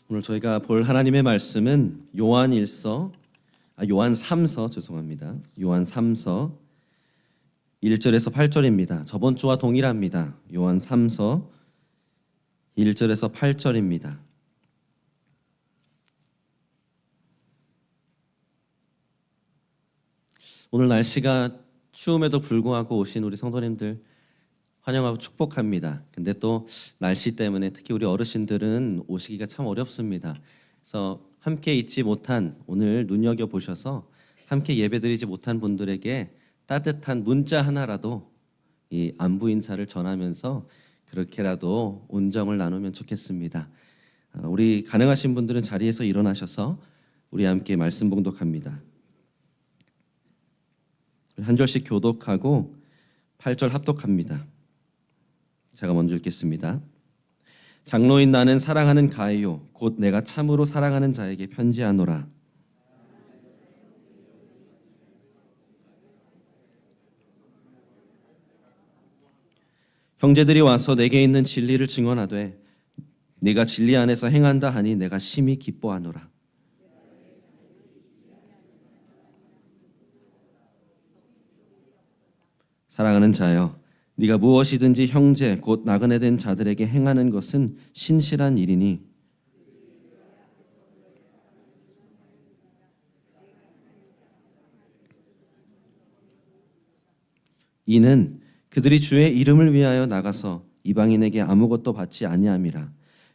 오늘 저희가 볼 하나님의 말씀은 요한 3서 죄송합니다. 요한 3서 1절에서 8절입니다. 저번 주와 동일합니다. 요한 3서 1절에서 8절입니다. 오늘 날씨가 추움에도 불구하고 오신 우리 성도님들 환영하고 축복합니다. 근데 또 날씨 때문에 특히 우리 어르신들은 오시기가 참 어렵습니다. 그래서 함께 있지 못한 오늘 눈여겨보셔서 함께 예배드리지 못한 분들에게 따뜻한 문자 하나라도 이 안부 인사를 전하면서 그렇게라도 온정을 나누면 좋겠습니다. 우리 가능하신 분들은 자리에서 일어나셔서 우리 함께 말씀 봉독합니다. 한 절씩 교독하고 8절 합독합니다. 제가 먼저 읽겠습니다. 장로인 나는 사랑하는 가이요 곧 내가 참으로 사랑하는 자에게 편지하노라. 형제들이 와서 내게 있는 진리를 증언하되 네가 진리 안에서 행한다 하니 내가 심히 기뻐하노라. 사랑하는 자여 네가 무엇이든지 형제 곧 나그네 된 자들에게 행하는 것은 신실한 일이니 이는 그들이 주의 이름을 위하여 나가서 이방인에게 아무것도 받지 아니함이라.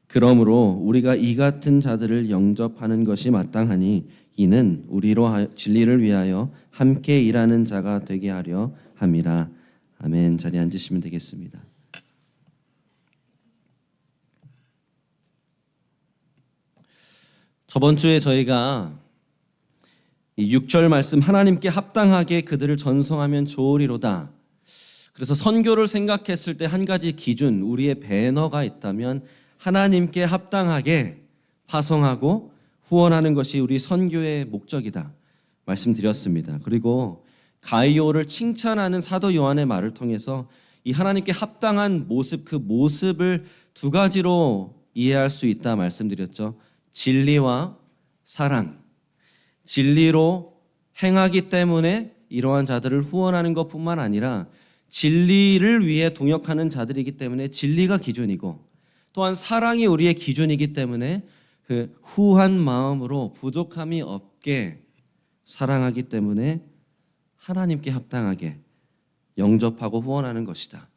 그러므로 우리가 이 같은 자들을 영접하는 것이 마땅하니 이는 우리로 진리를 위하여 함께 일하는 자가 되게 하려 함이라. 아멘. 자리에 앉으시면 되겠습니다. 저번 주에 저희가 이 6절 말씀 하나님께 합당하게 그들을 전송하면 좋으리로다. 그래서 선교를 생각했을 때 한 가지 기준, 우리의 배너가 있다면 하나님께 합당하게 파송하고 후원하는 것이 우리 선교의 목적이다 말씀드렸습니다. 그리고 가이오를 칭찬하는 사도 요한의 말을 통해서 이 하나님께 합당한 모습, 그 모습을 두 가지로 이해할 수 있다 말씀드렸죠. 진리와 사랑. 진리로 행하기 때문에 이러한 자들을 후원하는 것뿐만 아니라 진리를 위해 동역하는 자들이기 때문에 진리가 기준이고 또한 사랑이 우리의 기준이기 때문에 그 후한 마음으로 부족함이 없게 사랑하기 때문에 하나님께 합당하게 영접하고 후원하는 것이다.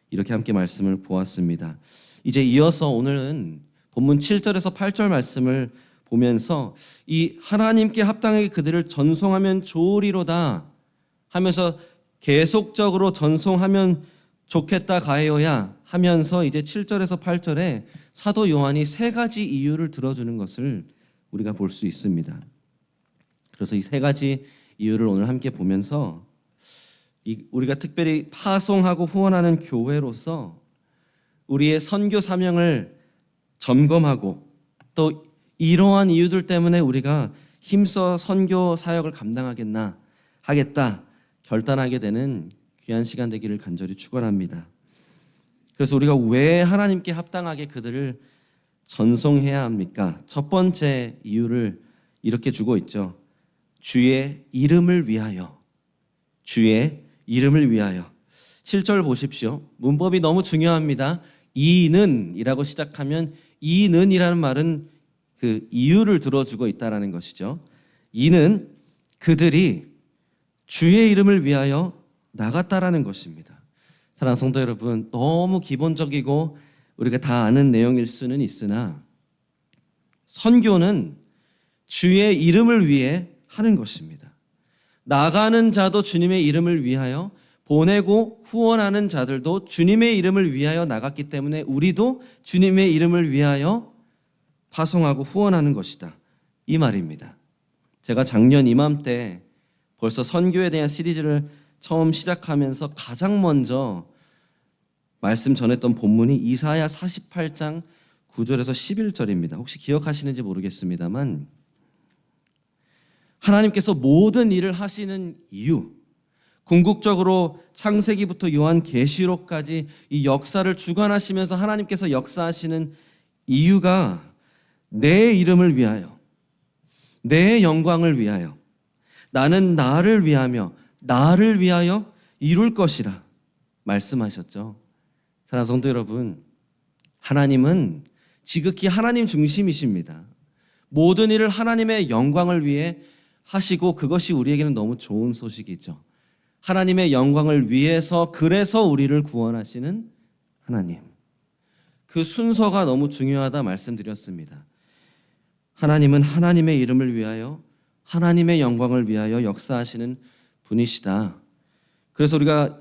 이렇게 함께 말씀을 보았습니다. 이제 이어서 오늘은 본문 7절에서 8절 말씀을 보면서 이 하나님께 합당하게 그들을 전송하면 좋으리로다 하면서 계속적으로 전송하면 좋겠다 가이오야 하면서 이제 7절에서 8절에 사도 요한이 세 가지 이유를 들어주는 것을 우리가 볼 수 있습니다. 그래서 이 세 가지 이유를 오늘 함께 보면서 우리가 특별히 파송하고 후원하는 교회로서 우리의 선교 사명을 점검하고 또 이러한 이유들 때문에 우리가 힘써 선교 사역을 하겠다 결단하게 되는 귀한 시간 되기를 간절히 축원합니다. 그래서 우리가 왜 하나님께 합당하게 그들을 전송해야 합니까? 첫 번째 이유를 이렇게 주고 있죠. 주의 이름을 위하여. 주의 이름을 위하여. 7절 보십시오. 문법이 너무 중요합니다. 이는이라고 시작하면 이는이라는 말은 그 이유를 들어주고 있다라는 것이죠. 이는 그들이 주의 이름을 위하여 나갔다라는 것입니다. 사랑하는 성도 여러분, 너무 기본적이고 우리가 다 아는 내용일 수는 있으나 선교는 주의 이름을 위해 하는 것입니다. 나가는 자도 주님의 이름을 위하여, 보내고 후원하는 자들도 주님의 이름을 위하여 나갔기 때문에 우리도 주님의 이름을 위하여 파송하고 후원하는 것이다. 이 말입니다. 제가 작년 이맘때 벌써 선교에 대한 시리즈를 처음 시작하면서 가장 먼저 말씀 전했던 본문이 이사야 48장 9절에서 11절입니다. 혹시 기억하시는지 모르겠습니다만 하나님께서 모든 일을 하시는 이유, 궁극적으로 창세기부터 요한계시록까지 이 역사를 주관하시면서 하나님께서 역사하시는 이유가 내 이름을 위하여, 내 영광을 위하여, 나는 나를 위하며 나를 위하여 이룰 것이라 말씀하셨죠. 사랑하는 성도 여러분, 하나님은 지극히 하나님 중심이십니다. 모든 일을 하나님의 영광을 위해 하시고, 그것이 우리에게는 너무 좋은 소식이죠. 하나님의 영광을 위해서, 그래서 우리를 구원하시는 하나님. 그 순서가 너무 중요하다 말씀드렸습니다. 하나님은 하나님의 이름을 위하여, 하나님의 영광을 위하여 역사하시는 분이시다. 그래서 우리가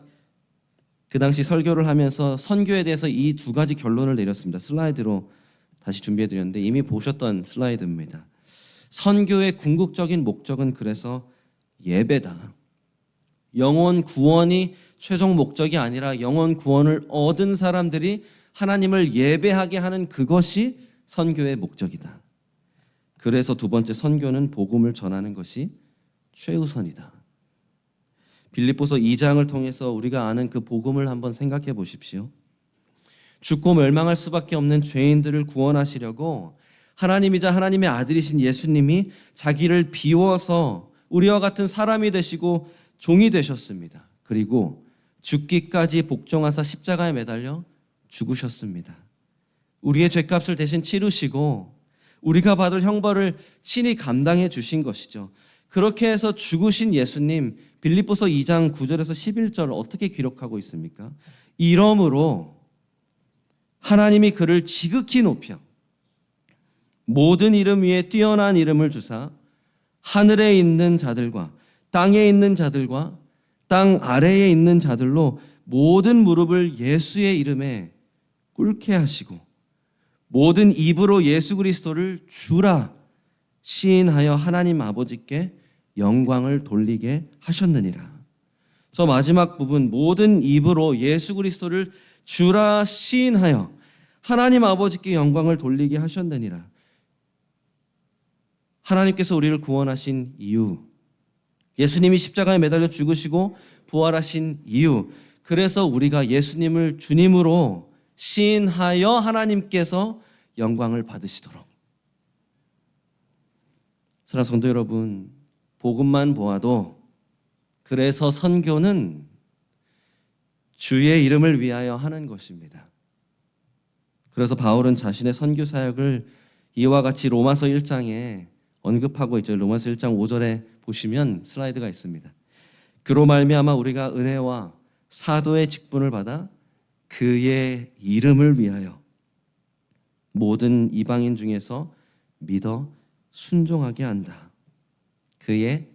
그 당시 설교를 하면서 선교에 대해서 이 두 가지 결론을 내렸습니다. 슬라이드로 다시 준비해드렸는데 이미 보셨던 슬라이드입니다. 선교의 궁극적인 목적은 그래서 예배다. 영혼 구원이 최종 목적이 아니라 영혼 구원을 얻은 사람들이 하나님을 예배하게 하는 그것이 선교의 목적이다. 그래서 두 번째, 선교는 복음을 전하는 것이 최우선이다. 빌립보서 2장을 통해서 우리가 아는 그 복음을 한번 생각해 보십시오. 죽고 멸망할 수밖에 없는 죄인들을 구원하시려고 하나님이자 하나님의 아들이신 예수님이 자기를 비워서 우리와 같은 사람이 되시고 종이 되셨습니다. 그리고 죽기까지 복종하사 십자가에 매달려 죽으셨습니다. 우리의 죄값을 대신 치르시고 우리가 받을 형벌을 친히 감당해 주신 것이죠. 그렇게 해서 죽으신 예수님, 빌립보서 2장 9절에서 11절 어떻게 기록하고 있습니까? 이러므로 하나님이 그를 지극히 높여 모든 이름 위에 뛰어난 이름을 주사 하늘에 있는 자들과 땅에 있는 자들과 땅 아래에 있는 자들로 모든 무릎을 예수의 이름에 꿇게 하시고 모든 입으로 예수 그리스도를 주라 시인하여 하나님 아버지께 영광을 돌리게 하셨느니라. 저 마지막 부분, 모든 입으로 예수 그리스도를 주라 시인하여 하나님 아버지께 영광을 돌리게 하셨느니라. 하나님께서 우리를 구원하신 이유, 예수님이 십자가에 매달려 죽으시고 부활하신 이유, 그래서 우리가 예수님을 주님으로 시인하여 하나님께서 영광을 받으시도록. 사랑하는 성도 여러분, 복음만 보아도 그래서 선교는 주의 이름을 위하여 하는 것입니다. 그래서 바울은 자신의 선교 사역을 이와 같이 로마서 1장에 언급하고 있죠. 로마서 1장 5절에 보시면 슬라이드가 있습니다. 그로 말미암아 우리가 은혜와 사도의 직분을 받아 그의 이름을 위하여 모든 이방인 중에서 믿어 순종하게 한다. 그의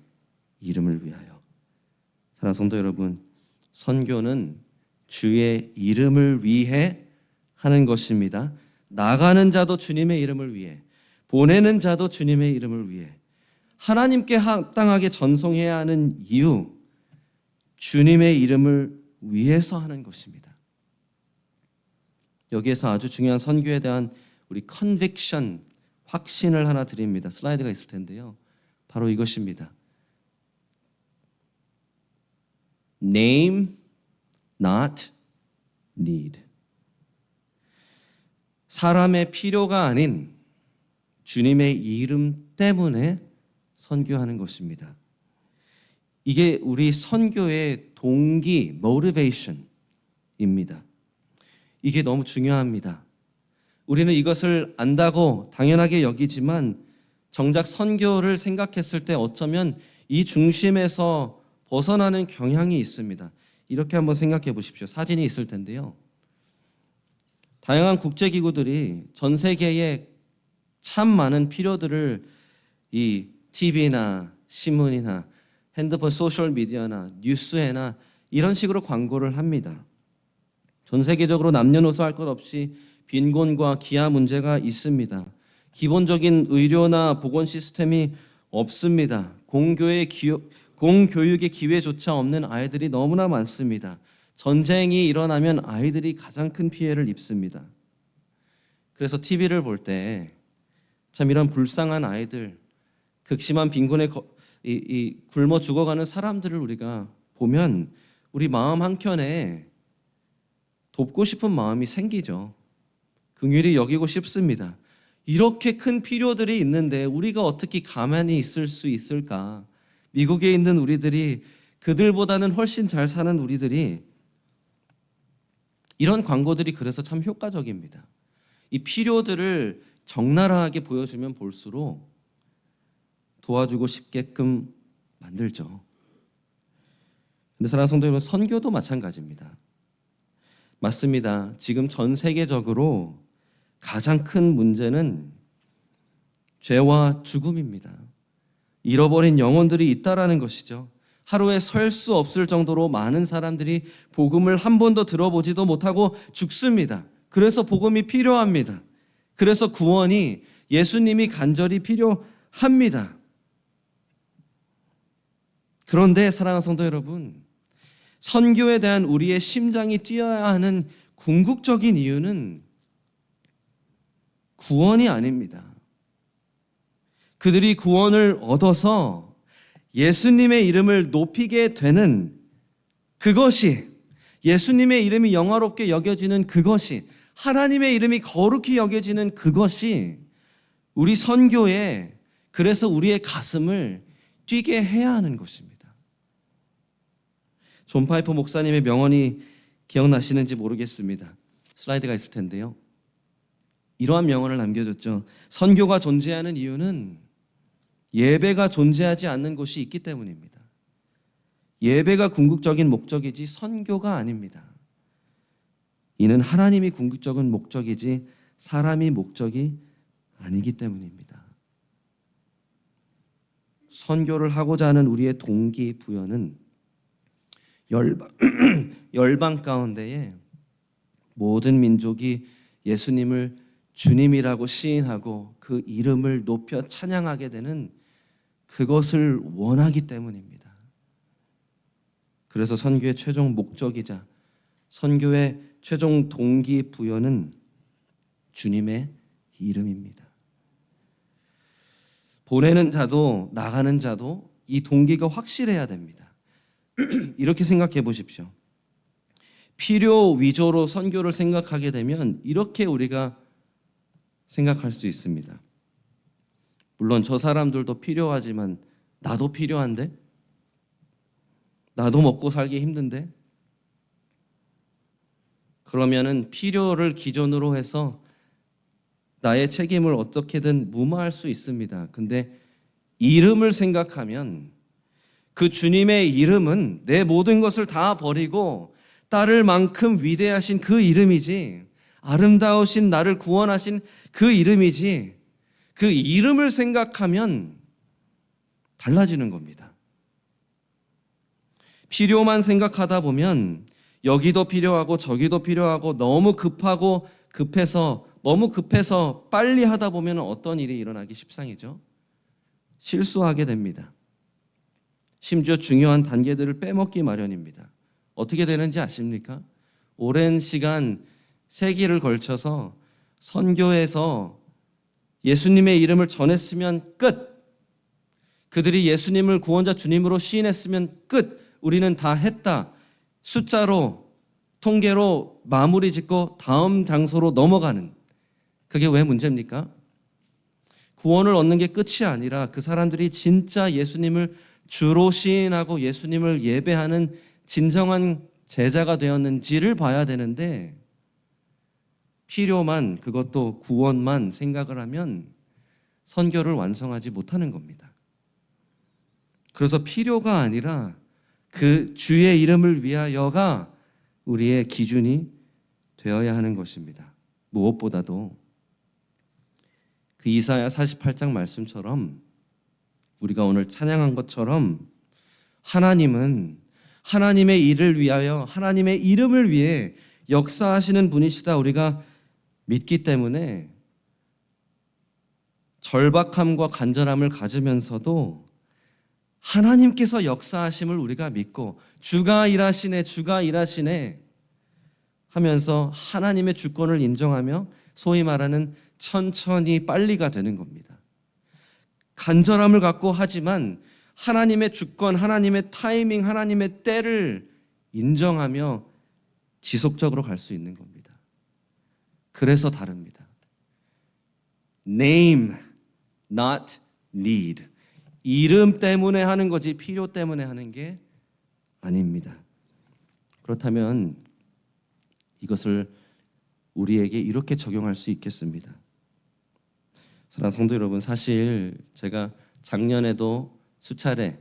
이름을 위하여. 사랑하는 성도 여러분, 선교는 주의 이름을 위해 하는 것입니다. 나가는 자도 주님의 이름을 위해, 보내는 자도 주님의 이름을 위해, 하나님께 합당하게 전송해야 하는 이유, 주님의 이름을 위해서 하는 것입니다. 여기에서 아주 중요한 선교에 대한 우리 컨빅션, 확신을 하나 드립니다. 슬라이드가 있을 텐데요. 바로 이것입니다. Name, not need. 사람의 필요가 아닌 주님의 이름 때문에 선교하는 것입니다. 이게 우리 선교의 동기, motivation입니다. 이게 너무 중요합니다. 우리는 이것을 안다고 당연하게 여기지만 정작 선교를 생각했을 때 어쩌면 이 중심에서 벗어나는 경향이 있습니다. 이렇게 한번 생각해 보십시오. 사진이 있을 텐데요. 다양한 국제기구들이 전 세계에 참 많은 필요들을 이 TV나 신문이나 핸드폰 소셜미디어나 뉴스에나 이런 식으로 광고를 합니다. 전 세계적으로 남녀노소 할 것 없이 빈곤과 기아 문제가 있습니다. 기본적인 의료나 보건 시스템이 없습니다. 공교육의 기회조차 없는 아이들이 너무나 많습니다. 전쟁이 일어나면 아이들이 가장 큰 피해를 입습니다. 그래서 TV를 볼 때 참 이런 불쌍한 아이들, 극심한 빈곤에 굶어 죽어가는 사람들을 우리가 보면 우리 마음 한켠에 돕고 싶은 마음이 생기죠. 긍휼히 여기고 싶습니다. 이렇게 큰 필요들이 있는데 우리가 어떻게 가만히 있을 수 있을까? 미국에 있는 우리들이 그들보다는 훨씬 잘 사는 우리들이 이런 광고들이 그래서 참 효과적입니다. 이 필요들을 적나라하게 보여주면 볼수록 도와주고 싶게끔 만들죠. 근데 사랑하는 성도 여러분, 선교도 마찬가지입니다. 맞습니다. 지금 전 세계적으로 가장 큰 문제는 죄와 죽음입니다. 잃어버린 영혼들이 있다라는 것이죠. 하루에 설 수 없을 정도로 많은 사람들이 복음을 한 번도 들어보지도 못하고 죽습니다. 그래서 복음이 필요합니다. 그래서 구원이 예수님이 간절히 필요합니다. 그런데 사랑하는 성도 여러분, 선교에 대한 우리의 심장이 뛰어야 하는 궁극적인 이유는 구원이 아닙니다. 그들이 구원을 얻어서 예수님의 이름을 높이게 되는 그것이, 예수님의 이름이 영화롭게 여겨지는 그것이, 하나님의 이름이 거룩히 여겨지는 그것이 우리 선교에, 그래서 우리의 가슴을 뛰게 해야 하는 것입니다. 존 파이퍼 목사님의 명언이 기억나시는지 모르겠습니다. 슬라이드가 있을 텐데요. 이러한 명언을 남겨줬죠. 선교가 존재하는 이유는 예배가 존재하지 않는 곳이 있기 때문입니다. 예배가 궁극적인 목적이지 선교가 아닙니다. 이는 하나님이 궁극적인 목적이지 사람이 목적이 아니기 때문입니다. 선교를 하고자 하는 우리의 동기부여는 열방 가운데에 모든 민족이 예수님을 주님이라고 시인하고 그 이름을 높여 찬양하게 되는 그것을 원하기 때문입니다. 그래서 선교의 최종 목적이자 선교의 최종 동기부여는 주님의 이름입니다. 보내는 자도 나가는 자도 이 동기가 확실해야 됩니다. 이렇게 생각해 보십시오. 필요 위주로 선교를 생각하게 되면 이렇게 우리가 생각할 수 있습니다. 물론 저 사람들도 필요하지만 나도 필요한데? 나도 먹고 살기 힘든데? 그러면은 필요를 기준으로 해서 나의 책임을 어떻게든 무마할 수 있습니다. 근데 이름을 생각하면 그 주님의 이름은 내 모든 것을 다 버리고 따를 만큼 위대하신 그 이름이지, 아름다우신 나를 구원하신 그 이름이지, 그 이름을 생각하면 달라지는 겁니다. 필요만 생각하다 보면 여기도 필요하고 저기도 필요하고 너무 급해서 빨리 하다 보면 어떤 일이 일어나기 십상이죠. 실수하게 됩니다. 심지어 중요한 단계들을 빼먹기 마련입니다. 어떻게 되는지 아십니까? 오랜 시간 세기를 걸쳐서 선교에서 예수님의 이름을 전했으면 끝. 그들이 예수님을 구원자 주님으로 시인했으면 끝. 우리는 다 했다. 숫자로, 통계로 마무리 짓고 다음 장소로 넘어가는, 그게 왜 문제입니까? 구원을 얻는 게 끝이 아니라 그 사람들이 진짜 예수님을 주로 시인하고 예수님을 예배하는 진정한 제자가 되었는지를 봐야 되는데, 필요만, 그것도 구원만 생각을 하면 선교를 완성하지 못하는 겁니다. 그래서 필요가 아니라 그 주의 이름을 위하여가 우리의 기준이 되어야 하는 것입니다. 무엇보다도 그 이사야 48장 말씀처럼, 우리가 오늘 찬양한 것처럼 하나님은 하나님의 일을 위하여, 하나님의 이름을 위해 역사하시는 분이시다 우리가 믿기 때문에 절박함과 간절함을 가지면서도 하나님께서 역사하심을 우리가 믿고 주가 일하시네 하면서 하나님의 주권을 인정하며 소위 말하는 천천히 빨리가 되는 겁니다. 간절함을 갖고 하지만 하나님의 주권, 하나님의 타이밍, 하나님의 때를 인정하며 지속적으로 갈 수 있는 겁니다. 그래서 다릅니다. name, not need. 이름 때문에 하는 거지 필요 때문에 하는 게 아닙니다. 그렇다면 이것을 우리에게 이렇게 적용할 수 있겠습니다. 사랑하는 성도 여러분, 사실 제가 작년에도 수차례,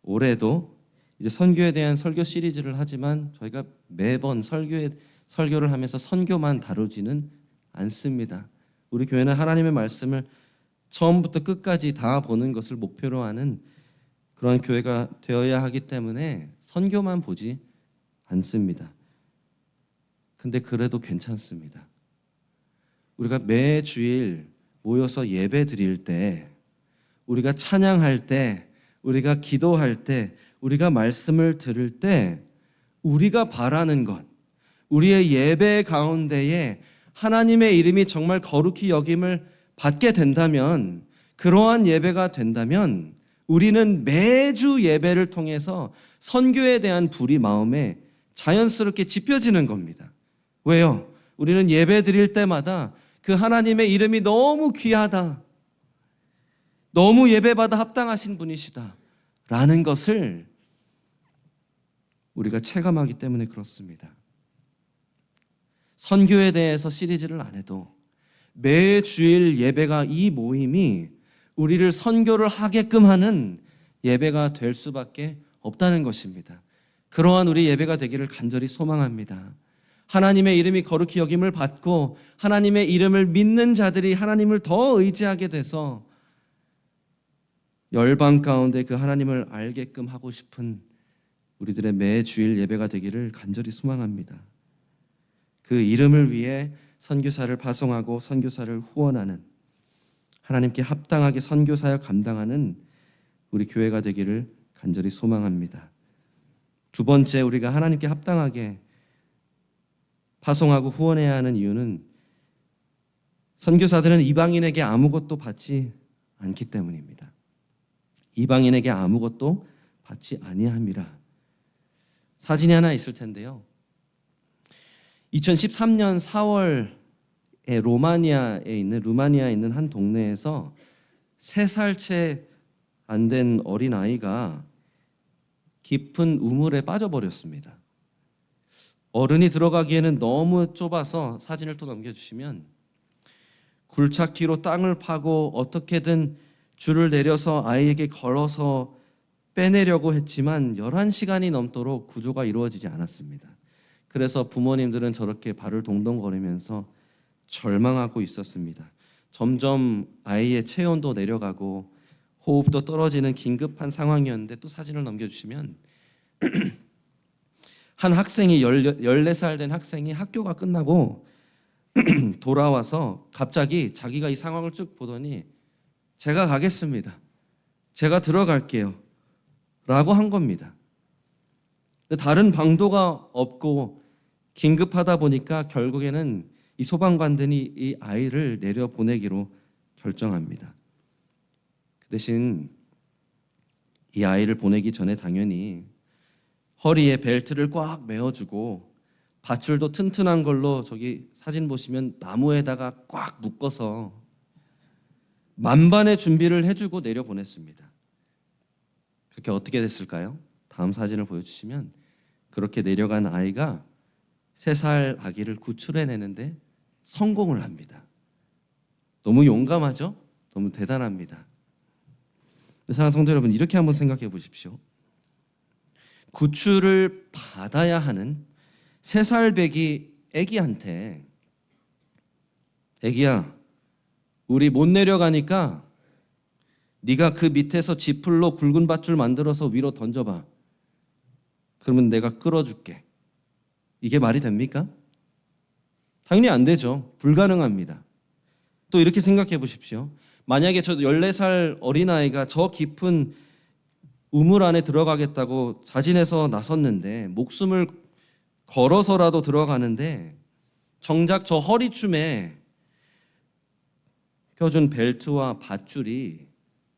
올해도 이제 선교에 대한 설교 시리즈를 하지만 저희가 매번 설교를 하면서 선교만 다루지는 않습니다. 우리 교회는 하나님의 말씀을 처음부터 끝까지 다 보는 것을 목표로 하는 그런 교회가 되어야 하기 때문에 선교만 보지 않습니다. 근데 그래도 괜찮습니다. 우리가 매 주일 모여서 예배 드릴 때, 우리가 찬양할 때, 우리가 기도할 때, 우리가 말씀을 들을 때 우리가 바라는 것, 우리의 예배 가운데에 하나님의 이름이 정말 거룩히 여김을 받게 된다면, 그러한 예배가 된다면 우리는 매주 예배를 통해서 선교에 대한 불이 마음에 자연스럽게 지펴지는 겁니다. 왜요? 우리는 예배 드릴 때마다 그 하나님의 이름이 너무 귀하다, 너무 예배받아 합당하신 분이시다 라는 것을 우리가 체감하기 때문에 그렇습니다. 선교에 대해서 시리즈를 안 해도 매 주일 예배가, 이 모임이 우리를 선교를 하게끔 하는 예배가 될 수밖에 없다는 것입니다. 그러한 우리 예배가 되기를 간절히 소망합니다. 하나님의 이름이 거룩히 여김을 받고 하나님의 이름을 믿는 자들이 하나님을 더 의지하게 돼서 열방 가운데 그 하나님을 알게끔 하고 싶은 우리들의 매 주일 예배가 되기를 간절히 소망합니다. 그 이름을 위해 선교사를 파송하고 선교사를 후원하는, 하나님께 합당하게 선교사역 감당하는 우리 교회가 되기를 간절히 소망합니다. 두 번째, 우리가 하나님께 합당하게 파송하고 후원해야 하는 이유는 선교사들은 이방인에게 아무것도 받지 않기 때문입니다. 이방인에게 아무것도 받지 아니함이라. 사진이 하나 있을 텐데요. 2013년 4월에 루마니아에 있는 한 동네에서 3살 채 안 된 어린 아이가 깊은 우물에 빠져버렸습니다. 어른이 들어가기에는 너무 좁아서, 사진을 또 넘겨주시면, 굴착기로 땅을 파고 어떻게든 줄을 내려서 아이에게 걸어서 빼내려고 했지만 11시간이 넘도록 구조가 이루어지지 않았습니다. 그래서 부모님들은 저렇게 발을 동동거리면서 절망하고 있었습니다. 점점 아이의 체온도 내려가고 호흡도 떨어지는 긴급한 상황이었는데, 또 사진을 넘겨주시면 한 학생이 14살 된 학생이 학교가 끝나고 돌아와서 갑자기 자기가 이 상황을 쭉 보더니 제가 가겠습니다, 제가 들어갈게요 라고 한 겁니다. 다른 방도가 없고 긴급하다 보니까 결국에는 이 소방관들이 이 아이를 내려보내기로 결정합니다. 그 대신 이 아이를 보내기 전에 당연히 허리에 벨트를 꽉 메어주고 밧줄도 튼튼한 걸로, 저기 사진 보시면 나무에다가 꽉 묶어서 만반의 준비를 해주고 내려보냈습니다. 그렇게 어떻게 됐을까요? 다음 사진을 보여주시면, 그렇게 내려간 아이가 3살 아기를 구출해내는데 성공을 합니다. 너무 용감하죠? 너무 대단합니다. 사랑하는 성도 여러분, 이렇게 한번 생각해 보십시오. 구출을 받아야 하는 3살 배기 애기한테, 애기야, 우리 못 내려가니까 네가 그 밑에서 지풀로 굵은 밧줄 만들어서 위로 던져봐, 그러면 내가 끌어줄게. 이게 말이 됩니까? 당연히 안 되죠. 불가능합니다. 또 이렇게 생각해 보십시오. 만약에 저 14살 어린아이가 저 깊은 우물 안에 들어가겠다고 자진해서 나섰는데, 목숨을 걸어서라도 들어가는데 정작 저 허리춤에 껴준 벨트와 밧줄이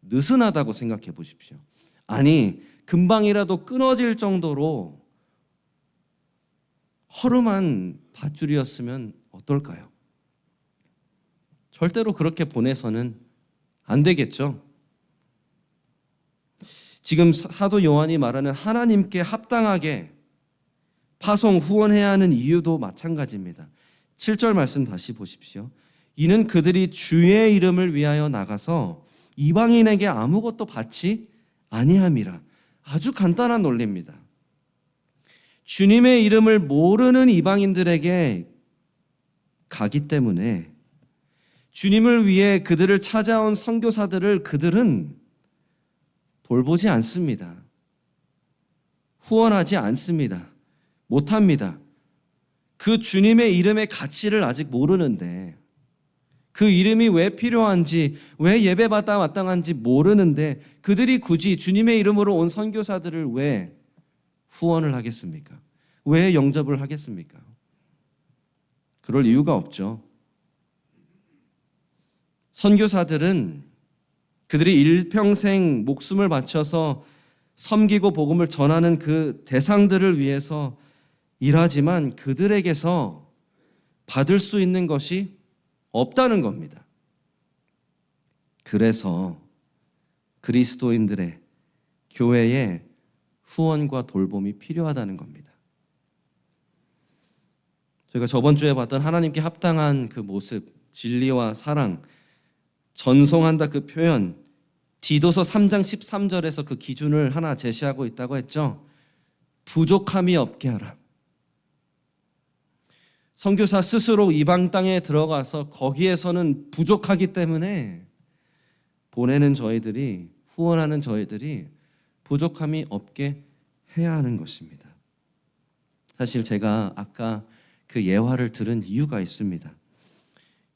느슨하다고 생각해 보십시오. 아니, 금방이라도 끊어질 정도로 허름한 밧줄이었으면 어떨까요? 절대로 그렇게 보내서는 안 되겠죠. 지금 사도 요한이 말하는 하나님께 합당하게 파송 후원해야 하는 이유도 마찬가지입니다. 7절 말씀 다시 보십시오. 이는 그들이 주의 이름을 위하여 나가서 이방인에게 아무것도 받지 아니함이라. 아주 간단한 논리입니다. 주님의 이름을 모르는 이방인들에게 가기 때문에 주님을 위해 그들을 찾아온 선교사들을 그들은 돌보지 않습니다. 후원하지 않습니다. 못합니다. 그 주님의 이름의 가치를 아직 모르는데, 그 이름이 왜 필요한지, 왜 예배받아 마땅한지 모르는데 그들이 굳이 주님의 이름으로 온 선교사들을 왜 후원을 하겠습니까? 왜 영접을 하겠습니까? 그럴 이유가 없죠. 선교사들은 그들이 일평생 목숨을 바쳐서 섬기고 복음을 전하는 그 대상들을 위해서 일하지만 그들에게서 받을 수 있는 것이 없다는 겁니다. 그래서 그리스도인들의 교회에 후원과 돌봄이 필요하다는 겁니다. 저희가 저번 주에 봤던 하나님께 합당한 그 모습, 진리와 사랑, 전송한다 그 표현, 디도서 3장 13절에서 그 기준을 하나 제시하고 있다고 했죠. 부족함이 없게 하라. 선교사 스스로 이방 땅에 들어가서 거기에서는 부족하기 때문에 보내는 저희들이, 후원하는 저희들이 부족함이 없게 해야 하는 것입니다. 사실 제가 아까 그 예화를 들은 이유가 있습니다.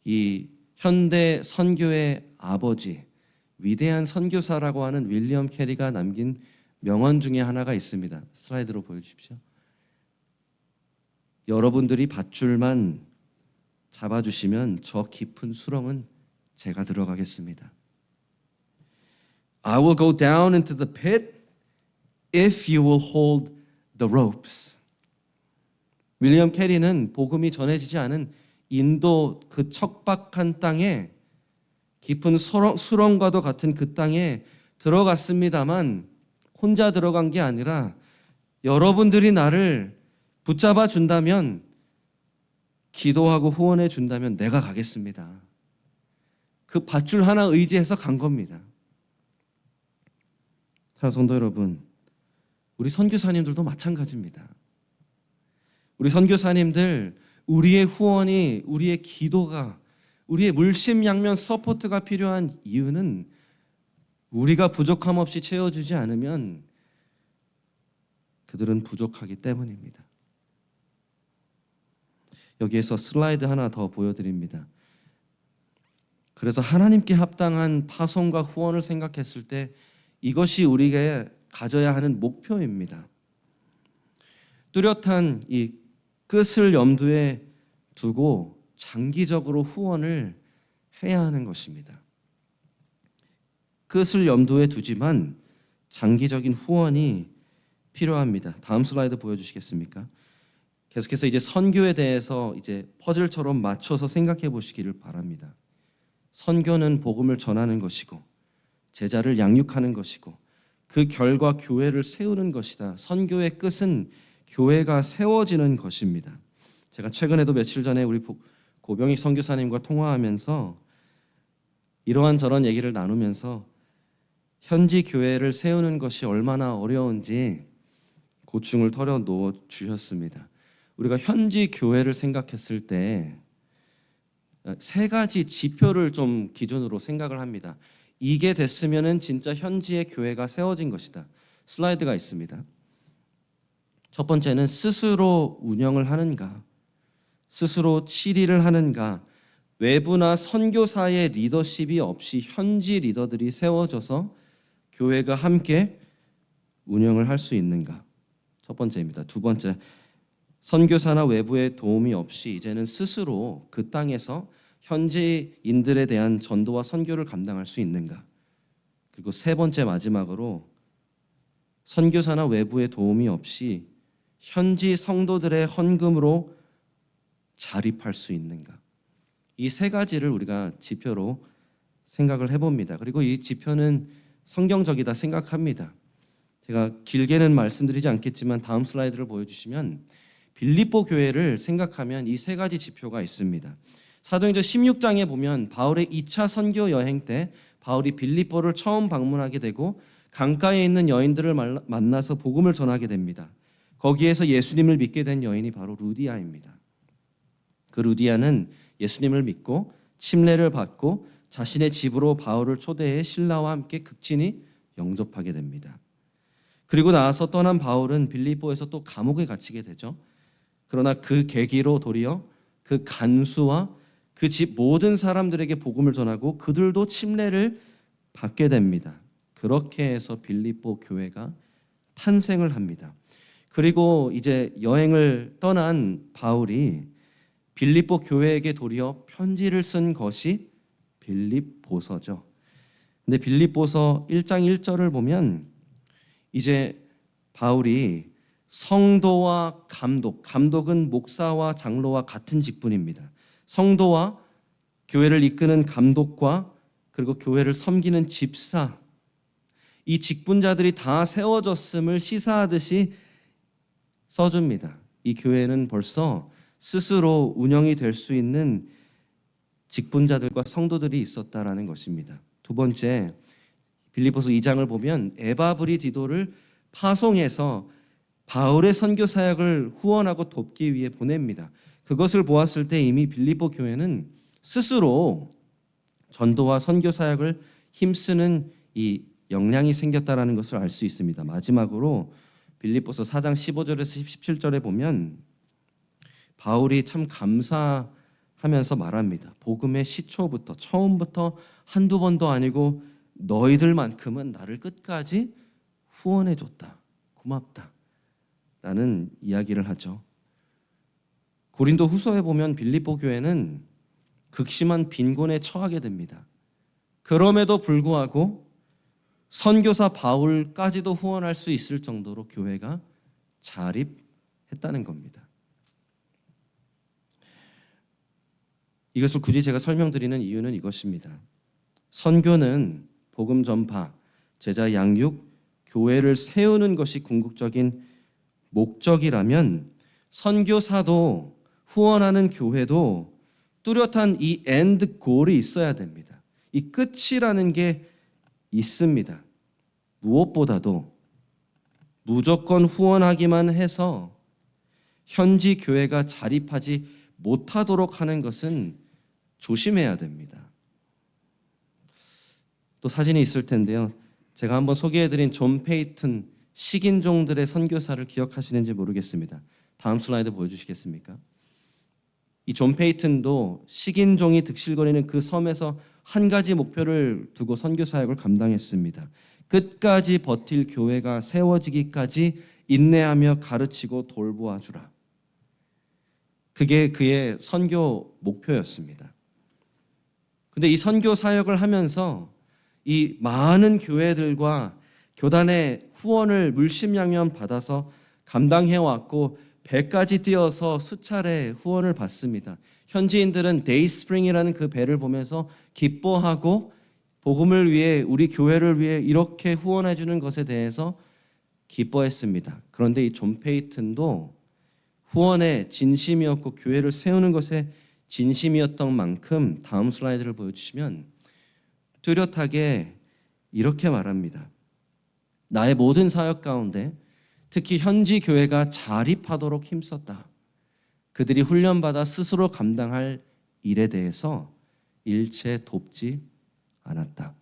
이 현대 선교의 아버지, 위대한 선교사라고 하는 윌리엄 캐리가 남긴 명언 중에 하나가 있습니다. 슬라이드로 보여주십시오. 여러분들이 밧줄만 잡아주시면 저 깊은 수렁은 제가 들어가겠습니다. I will go down into the pit if you will hold the ropes. 윌리엄 캐리는 복음이 전해지지 않은 인도 그 척박한 땅에, 깊은 수렁과도 같은 그 땅에 들어갔습니다만 혼자 들어간 게 아니라 여러분들이 나를 붙잡아 준다면, 기도하고 후원해 준다면 내가 가겠습니다. 그 밧줄 하나 의지해서 간 겁니다. 사랑하는 성도 여러분, 우리 선교사님들도 마찬가지입니다. 우리 선교사님들, 우리의 후원이, 우리의 기도가, 우리의 물심양면 서포트가 필요한 이유는 우리가 부족함 없이 채워주지 않으면 그들은 부족하기 때문입니다. 여기에서 슬라이드 하나 더 보여드립니다. 그래서 하나님께 합당한 파송과 후원을 생각했을 때 이것이 우리가 가져야 하는 목표입니다. 뚜렷한 이 끝을 염두에 두고 장기적으로 후원을 해야 하는 것입니다. 끝을 염두에 두지만 장기적인 후원이 필요합니다. 다음 슬라이드 보여주시겠습니까? 계속해서 이제 선교에 대해서 이제 퍼즐처럼 맞춰서 생각해 보시기를 바랍니다. 선교는 복음을 전하는 것이고 제자를 양육하는 것이고 그 결과 교회를 세우는 것이다. 선교의 끝은 교회가 세워지는 것입니다. 제가 최근에도 며칠 전에 우리 고병익 선교사님과 통화하면서 이러한 저런 얘기를 나누면서 현지 교회를 세우는 것이 얼마나 어려운지 고충을 털어놓아 주셨습니다. 우리가 현지 교회를 생각했을 때 세 가지 지표를 좀 기준으로 생각을 합니다. 이게 됐으면은 진짜 현지의 교회가 세워진 것이다. 슬라이드가 있습니다. 첫 번째는 스스로 운영을 하는가, 스스로 치리를 하는가, 외부나 선교사의 리더십이 없이 현지 리더들이 세워져서 교회가 함께 운영을 할 수 있는가. 첫 번째입니다. 두 번째, 선교사나 외부의 도움이 없이 이제는 스스로 그 땅에서 현지인들에 대한 전도와 선교를 감당할 수 있는가. 그리고 세 번째, 마지막으로 선교사나 외부의 도움이 없이 현지 성도들의 헌금으로 자립할 수 있는가. 이 세 가지를 우리가 지표로 생각을 해봅니다. 그리고 이 지표는 성경적이다 생각합니다. 제가 길게는 말씀드리지 않겠지만 다음 슬라이드를 보여주시면 빌립보 교회를 생각하면 이 세 가지 지표가 있습니다. 사도행전 16장에 보면 바울의 2차 선교 여행 때 바울이 빌립보를 처음 방문하게 되고 강가에 있는 여인들을 만나서 복음을 전하게 됩니다. 거기에서 예수님을 믿게 된 여인이 바로 루디아입니다. 그 루디아는 예수님을 믿고 침례를 받고 자신의 집으로 바울을 초대해 신라와 함께 극진히 영접하게 됩니다. 그리고 나서 떠난 바울은 빌립보에서 또 감옥에 갇히게 되죠. 그러나 그 계기로 도리어 그 간수와 그 집 모든 사람들에게 복음을 전하고 그들도 침례를 받게 됩니다. 그렇게 해서 빌립보 교회가 탄생을 합니다. 그리고 이제 여행을 떠난 바울이 빌립보 교회에게 도리어 편지를 쓴 것이 빌립보서죠. 근데 빌립보서 1장 1절을 보면 이제 바울이 성도와 감독은 목사와 장로와 같은 직분입니다. 성도와 교회를 이끄는 감독과 그리고 교회를 섬기는 집사, 이 직분자들이 다 세워졌음을 시사하듯이 써줍니다. 이 교회는 벌써 스스로 운영이 될 수 있는 직분자들과 성도들이 있었다라는 것입니다. 두 번째, 빌립보서 2장을 보면 에바브리디도를 파송해서 바울의 선교 사역을 후원하고 돕기 위해 보냅니다. 그것을 보았을 때 이미 빌립보 교회는 스스로 전도와 선교 사역을 힘쓰는 이 역량이 생겼다라는 것을 알 수 있습니다. 마지막으로 빌립보서 4장 15절에서 17절에 보면 바울이 참 감사하면서 말합니다. 복음의 시초부터 처음부터 한두 번도 아니고 너희들만큼은 나를 끝까지 후원해 줬다. 고맙다. 라는 이야기를 하죠. 고린도 후서에 보면 빌립보 교회는 극심한 빈곤에 처하게 됩니다. 그럼에도 불구하고 선교사 바울까지도 후원할 수 있을 정도로 교회가 자립했다는 겁니다. 이것을 굳이 제가 설명드리는 이유는 이것입니다. 선교는 복음 전파, 제자 양육, 교회를 세우는 것이 궁극적인 목적이라면 선교사도 후원하는 교회도 뚜렷한 이 엔드 골이 있어야 됩니다. 이 끝이라는 게 있습니다. 무엇보다도 무조건 후원하기만 해서 현지 교회가 자립하지 못하도록 하는 것은 조심해야 됩니다. 또 사진이 있을 텐데요. 제가 한번 소개해드린 존 페이튼 식인종들의 선교사를 기억하시는지 모르겠습니다. 다음 슬라이드 보여주시겠습니까? 이 존 페이튼도 식인종이 득실거리는 그 섬에서 한 가지 목표를 두고 선교 사역을 감당했습니다. 끝까지 버틸 교회가 세워지기까지 인내하며 가르치고 돌보아 주라. 그게 그의 선교 목표였습니다. 근데 이 선교 사역을 하면서 이 많은 교회들과 교단의 후원을 물심양면 받아서 감당해왔고 배까지 띄어서 수차례 후원을 받습니다. 현지인들은 데이스프링이라는 그 배를 보면서 기뻐하고 복음을 위해 우리 교회를 위해 이렇게 후원해 주는 것에 대해서 기뻐했습니다. 그런데 이 존 페이튼도 후원에 진심이었고 교회를 세우는 것에 진심이었던 만큼 다음 슬라이드를 보여주시면 뚜렷하게 이렇게 말합니다. 나의 모든 사역 가운데 특히 현지 교회가 자립하도록 힘썼다. 그들이 훈련받아 스스로 감당할 일에 대해서 일체 돕지 않았다.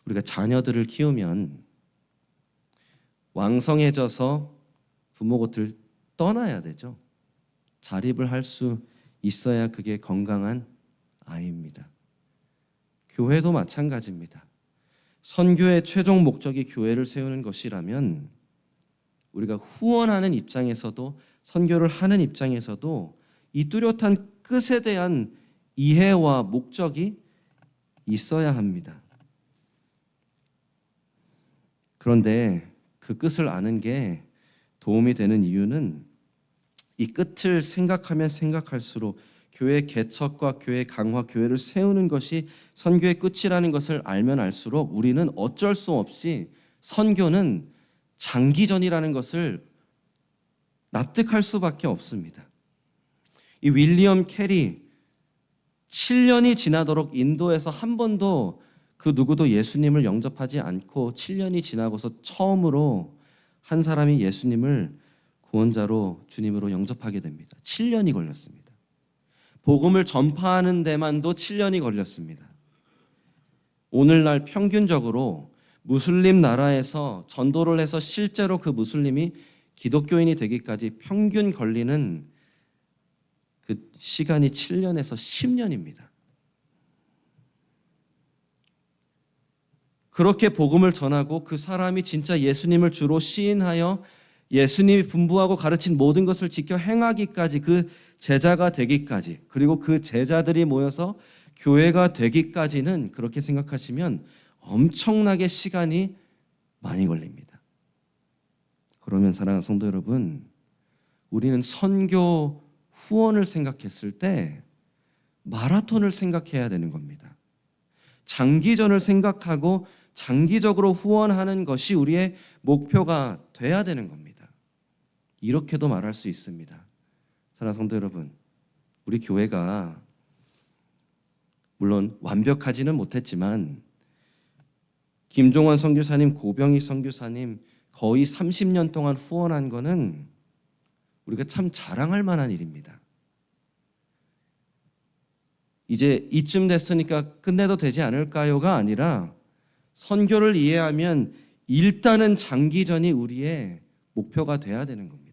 우리가 자녀들을 키우면 왕성해져서 부모 곁을 떠나야 되죠. 자립을 할 수 있어야 그게 건강한 아이입니다. 교회도 마찬가지입니다. 선교의 최종 목적이 교회를 세우는 것이라면 우리가 후원하는 입장에서도 선교를 하는 입장에서도 이 뚜렷한 끝에 대한 이해와 목적이 있어야 합니다. 그런데 그 끝을 아는 게 도움이 되는 이유는 이 끝을 생각하면 생각할수록 교회 개척과 교회 강화, 교회를 세우는 것이 선교의 끝이라는 것을 알면 알수록 우리는 어쩔 수 없이 선교는 장기전이라는 것을 납득할 수밖에 없습니다. 이 윌리엄 캐리 7년이 지나도록 인도에서 한 번도 그 누구도 예수님을 영접하지 않고 7년이 지나고서 처음으로 한 사람이 예수님을 구원자로 주님으로 영접하게 됩니다. 7년이 걸렸습니다. 복음을 전파하는 데만도 7년이 걸렸습니다. 오늘날 평균적으로 무슬림 나라에서 전도를 해서 실제로 그 무슬림이 기독교인이 되기까지 평균 걸리는 그 시간이 7년에서 10년입니다. 그렇게 복음을 전하고 그 사람이 진짜 예수님을 주로 시인하여 예수님이 분부하고 가르친 모든 것을 지켜 행하기까지, 그 제자가 되기까지, 그리고 그 제자들이 모여서 교회가 되기까지는 그렇게 생각하시면 엄청나게 시간이 많이 걸립니다. 그러면 사랑하는 성도 여러분, 우리는 선교 후원을 생각했을 때 마라톤을 생각해야 되는 겁니다. 장기전을 생각하고 장기적으로 후원하는 것이 우리의 목표가 돼야 되는 겁니다. 이렇게도 말할 수 있습니다. 사랑하는 성도 여러분, 우리 교회가 물론 완벽하지는 못했지만 김종원 선교사님, 고병희 선교사님 거의 30년 동안 후원한 거는 우리가 참 자랑할 만한 일입니다. 이제 이쯤 됐으니까 끝내도 되지 않을까요가 아니라 선교를 이해하면 일단은 장기전이 우리의 목표가 돼야 되는 겁니다.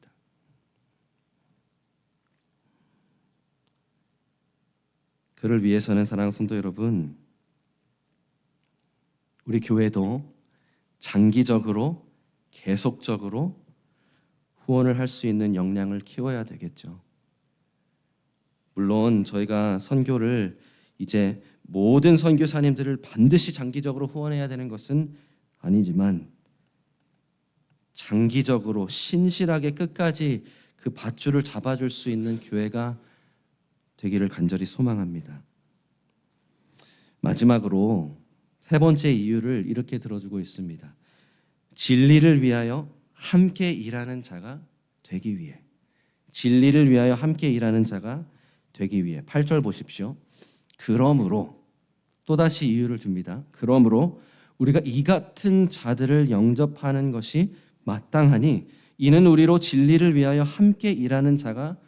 그를 위해서는 사랑하는 성도 여러분, 우리 교회도 장기적으로 계속적으로 후원을 할 수 있는 역량을 키워야 되겠죠. 물론 저희가 선교를 이제 모든 선교사님들을 반드시 장기적으로 후원해야 되는 것은 아니지만 장기적으로 신실하게 끝까지 그 밧줄을 잡아줄 수 있는 교회가 되기를 간절히 소망합니다. 마지막으로 세 번째 이유를 이렇게 들어주고 있습니다. 진리를 위하여 함께 일하는 자가 되기 위해. 진리를 위하여 함께 일하는 자가 되기 위해. 8절 보십시오. 그러므로, 또다시 이유를 줍니다. 그러므로 우리가 이 같은 자들을 영접하는 것이 마땅하니 이는 우리로 진리를 위하여 함께 일하는 자가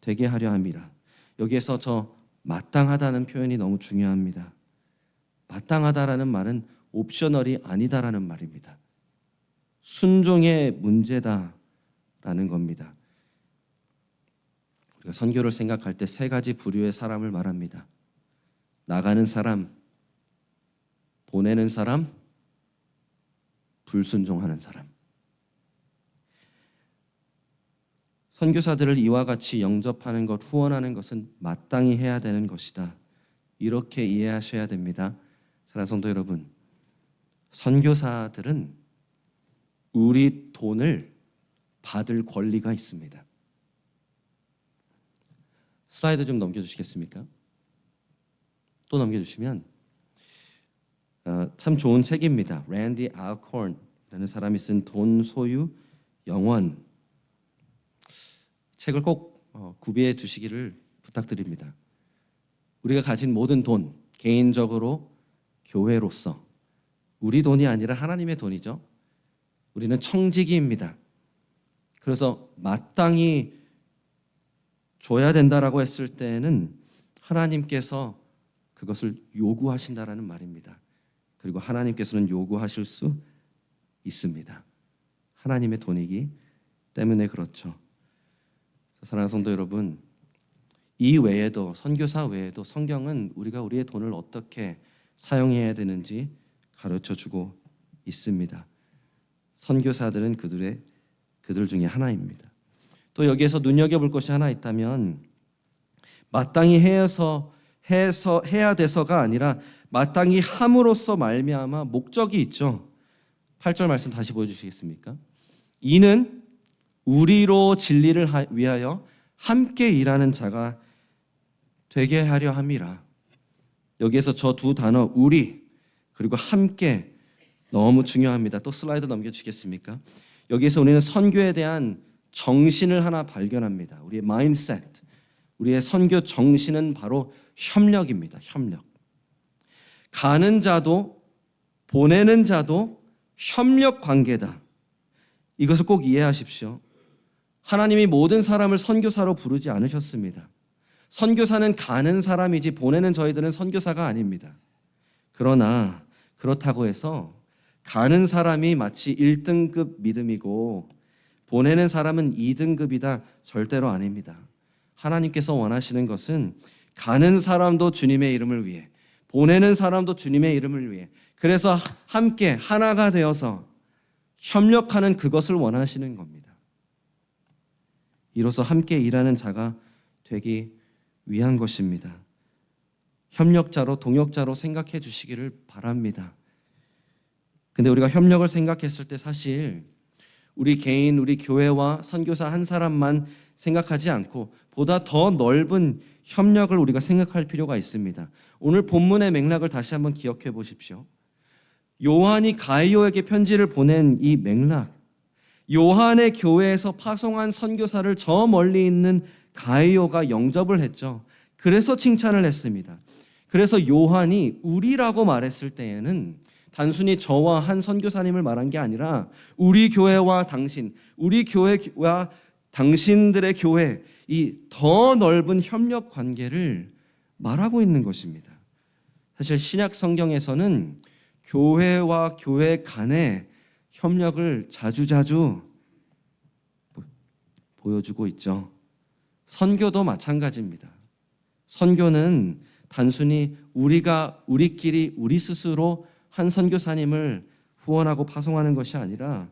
되게 하려 함이라. 여기에서 저 마땅하다는 표현이 너무 중요합니다. 마땅하다라는 말은 옵셔널이 아니다라는 말입니다. 순종의 문제다라는 겁니다. 우리가 선교를 생각할 때 세 가지 부류의 사람을 말합니다. 나가는 사람, 보내는 사람, 불순종하는 사람. 선교사들을 이와 같이 영접하는 것, 후원하는 것은 마땅히 해야 되는 것이다. 이렇게 이해하셔야 됩니다. 사랑하는 성도 여러분, 선교사들은 우리 돈을 받을 권리가 있습니다. 슬라이드 좀 넘겨주시겠습니까? 또 넘겨주시면 참 좋은 책입니다. 랜디 알콘이라는 사람이 쓴 돈, 소유, 영원. 책을 꼭 구비해 두시기를 부탁드립니다. 우리가 가진 모든 돈, 개인적으로, 교회로서 우리 돈이 아니라 하나님의 돈이죠. 우리는 청지기입니다. 그래서 마땅히 줘야 된다라고 했을 때는 하나님께서 그것을 요구하신다라는 말입니다. 그리고 하나님께서는 요구하실 수 있습니다. 하나님의 돈이기 때문에 그렇죠. 사랑하는 성도 여러분, 이 외에도, 선교사 외에도 성경은 우리가 우리의 돈을 어떻게 사용해야 되는지 가르쳐주고 있습니다. 선교사들은 그들 중에 하나입니다. 또 여기에서 눈여겨볼 것이 하나 있다면 마땅히 해야 돼서가 아니라 마땅히 함으로써 말미암아 목적이 있죠. 8절 말씀 다시 보여주시겠습니까? 이는 우리로 진리를 위하여 함께 일하는 자가 되게 하려 함이라. 여기에서 저 두 단어 우리 그리고 함께 너무 중요합니다. 또 슬라이드 넘겨주시겠습니까? 여기에서 우리는 선교에 대한 정신을 하나 발견합니다. 우리의 마인드셋, 우리의 선교 정신은 바로 협력입니다. 협력. 가는 자도 보내는 자도 협력 관계다. 이것을 꼭 이해하십시오. 하나님이 모든 사람을 선교사로 부르지 않으셨습니다. 선교사는 가는 사람이지 보내는 저희들은 선교사가 아닙니다. 그러나 그렇다고 해서 가는 사람이 마치 1등급 믿음이고 보내는 사람은 2등급이다 절대로 아닙니다. 하나님께서 원하시는 것은 가는 사람도 주님의 이름을 위해 보내는 사람도 주님의 이름을 위해 그래서 함께 하나가 되어서 협력하는 그것을 원하시는 겁니다. 이로써 함께 일하는 자가 되기 위한 것입니다. 협력자로 동역자로 생각해 주시기를 바랍니다. 근데 우리가 협력을 생각했을 때 사실 우리 개인, 우리 교회와 선교사 한 사람만 생각하지 않고 보다 더 넓은 협력을 우리가 생각할 필요가 있습니다. 오늘 본문의 맥락을 다시 한번 기억해 보십시오. 요한이 가이오에게 편지를 보낸 이 맥락, 요한의 교회에서 파송한 선교사를 저 멀리 있는 가이오가 영접을 했죠. 그래서 칭찬을 했습니다. 그래서 요한이 우리라고 말했을 때에는 단순히 저와 한 선교사님을 말한 게 아니라 우리 교회와 당신, 우리 교회와 당신들의 교회, 이 더 넓은 협력 관계를 말하고 있는 것입니다. 사실 신약 성경에서는 교회와 교회 간의 협력을 자주자주 보여주고 있죠. 선교도 마찬가지입니다. 선교는 단순히 우리가 우리끼리 우리 스스로 한 선교사님을 후원하고 파송하는 것이 아니라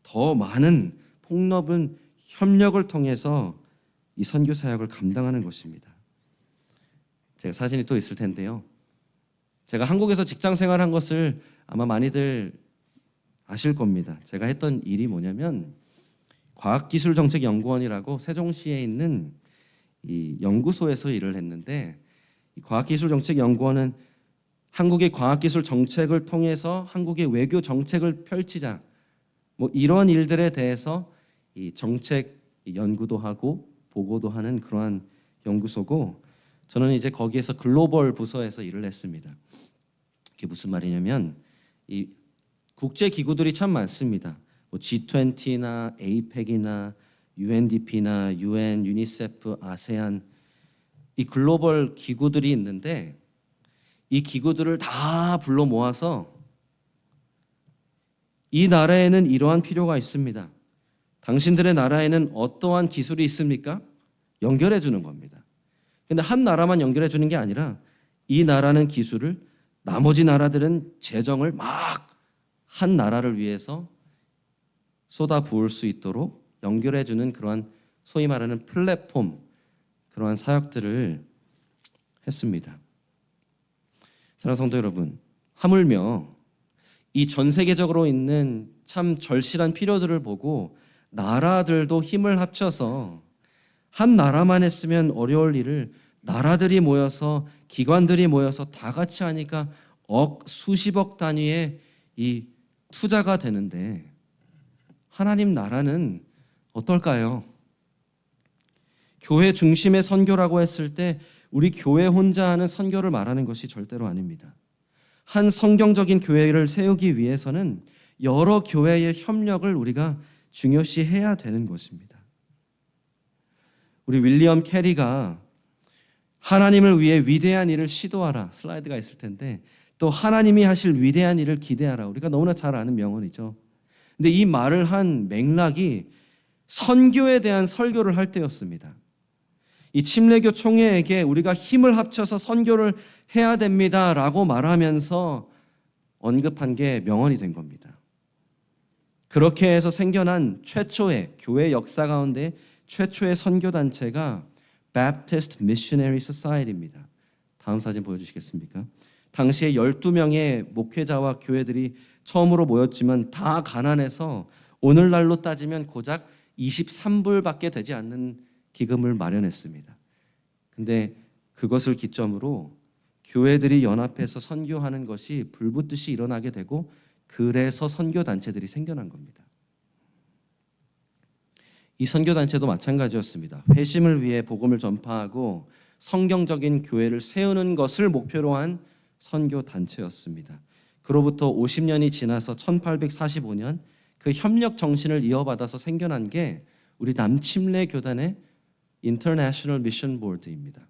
더 많은 폭넓은 협력을 통해서 이 선교 사역을 감당하는 것입니다. 제가 사진이 또 있을 텐데요. 제가 한국에서 직장 생활한 것을 아마 많이들 아실 겁니다. 제가 했던 일이 뭐냐면 과학기술정책연구원이라고 세종시에 있는 이 연구소에서 일을 했는데 이 과학기술정책연구원은 한국의 과학기술 정책을 통해서 한국의 외교 정책을 펼치자 이런 일들에 대해서 이 정책 연구도 하고 보고도 하는 그러한 연구소고 저는 이제 거기에서 글로벌 부서에서 일을 했습니다. 이게 무슨 말이냐면 이 국제 기구들이 참 많습니다. G20나 APEC이나 UNDP나 UN, 유니세프, 아세안 이 글로벌 기구들이 있는데 이 기구들을 다 불러 모아서 이 나라에는 이러한 필요가 있습니다. 당신들의 나라에는 어떠한 기술이 있습니까? 연결해 주는 겁니다. 근데 한 나라만 연결해 주는 게 아니라 이 나라는 기술을 나머지 나라들은 재정을 막 한 나라를 위해서 쏟아 부을 수 있도록 연결해 주는 그러한 소위 말하는 플랫폼 그러한 사역들을 했습니다. 사랑하는 성도 여러분, 하물며 이 전 세계적으로 있는 참 절실한 필요들을 보고 나라들도 힘을 합쳐서 한 나라만 했으면 어려울 일을 나라들이 모여서 기관들이 모여서 다 같이 하니까 수십억 단위의 이 투자가 되는데 하나님 나라는 어떨까요? 교회 중심의 선교라고 했을 때 우리 교회 혼자 하는 선교를 말하는 것이 절대로 아닙니다. 한 성경적인 교회를 세우기 위해서는 여러 교회의 협력을 우리가 중요시해야 되는 것입니다. 우리 윌리엄 캐리가 하나님을 위해 위대한 일을 시도하라 슬라이드가 있을 텐데 또 하나님이 하실 위대한 일을 기대하라 우리가 너무나 잘 아는 명언이죠. 근데 이 말을 한 맥락이 선교에 대한 설교를 할 때였습니다. 이 침례교 총회에게 우리가 힘을 합쳐서 선교를 해야 됩니다라고 말하면서 언급한 게 명언이 된 겁니다. 그렇게 해서 생겨난 최초의 교회 역사 가운데 최초의 선교단체가 Baptist Missionary Society입니다. 다음 사진 보여주시겠습니까? 당시에 12명의 목회자와 교회들이 처음으로 모였지만 다 가난해서 오늘날로 따지면 고작 23불밖에 되지 않는 기금을 마련했습니다. 근데 그것을 기점으로 교회들이 연합해서 선교하는 것이 불붙듯이 일어나게 되고 그래서 선교단체들이 생겨난 겁니다. 이 선교단체도 마찬가지였습니다. 회심을 위해 복음을 전파하고 성경적인 교회를 세우는 것을 목표로 한 선교단체였습니다. 그로부터 50년이 지나서 1845년 그 협력 정신을 이어받아서 생겨난 게 우리 남침례 교단의 인터내셔널 미션 보드입니다.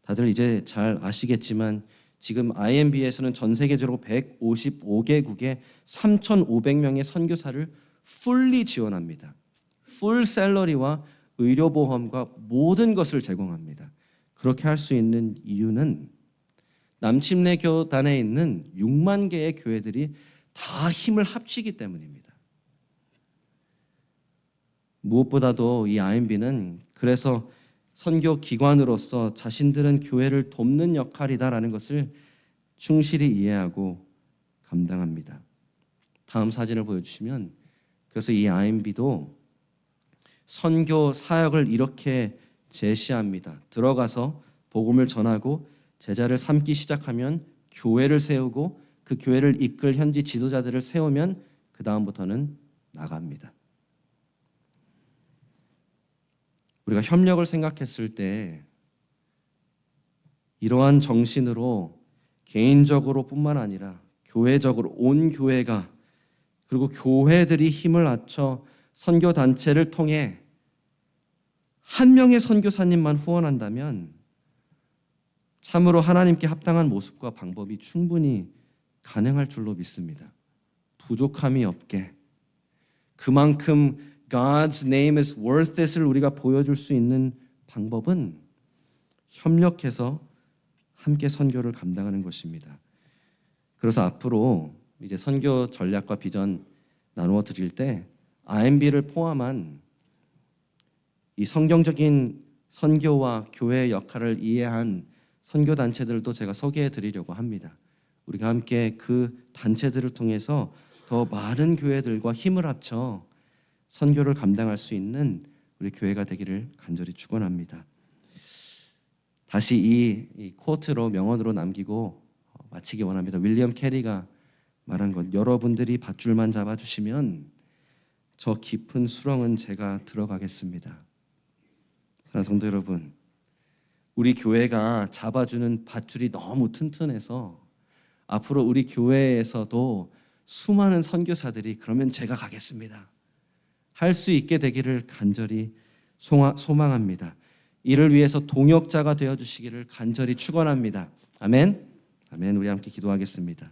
다들 이제 잘 아시겠지만 지금 IMB에서는 전 세계적으로 155개국에 3,500명의 선교사를 풀리 지원합니다. 풀 샐러리와 의료보험과 모든 것을 제공합니다. 그렇게 할 수 있는 이유는 남침례 교단에 있는 6만 개의 교회들이 다 힘을 합치기 때문입니다. 무엇보다도 이 IMB는 그래서 선교 기관으로서 자신들은 교회를 돕는 역할이다라는 것을 충실히 이해하고 감당합니다. 다음 사진을 보여주시면 그래서 이 IMB도 선교 사역을 이렇게 제시합니다. 들어가서 복음을 전하고 제자를 삼기 시작하면 교회를 세우고 그 교회를 이끌 현지 지도자들을 세우면 그 다음부터는 나갑니다. 우리가 협력을 생각했을 때 이러한 정신으로 개인적으로 뿐만 아니라 교회적으로 온 교회가 그리고 교회들이 힘을 합쳐 선교단체를 통해 한 명의 선교사님만 후원한다면 참으로 하나님께 합당한 모습과 방법이 충분히 가능할 줄로 믿습니다. 부족함이 없게 그만큼 God's name is worth it을 우리가 보여줄 수 있는 방법은 협력해서 함께 선교를 감당하는 것입니다. 그래서 앞으로 이제 선교 전략과 비전 나누어 드릴 때 IMB를 포함한 이 성경적인 선교와 교회의 역할을 이해한 선교 단체들도 제가 소개해 드리려고 합니다. 우리가 함께 그 단체들을 통해서 더 많은 교회들과 힘을 합쳐 선교를 감당할 수 있는 우리 교회가 되기를 간절히 축원합니다. 다시 이 코트로 명언으로 남기고 마치기 원합니다. 윌리엄 캐리가 말한 것, 여러분들이 밧줄만 잡아주시면 저 깊은 수렁은 제가 들어가겠습니다. 사랑하는 성도 여러분, 우리 교회가 잡아주는 밧줄이 너무 튼튼해서 앞으로 우리 교회에서도 수많은 선교사들이 그러면 제가 가겠습니다 할 수 있게 되기를 간절히 소망합니다. 이를 위해서 동역자가 되어주시기를 간절히 축원합니다. 아멘. 아멘. 우리 함께 기도하겠습니다.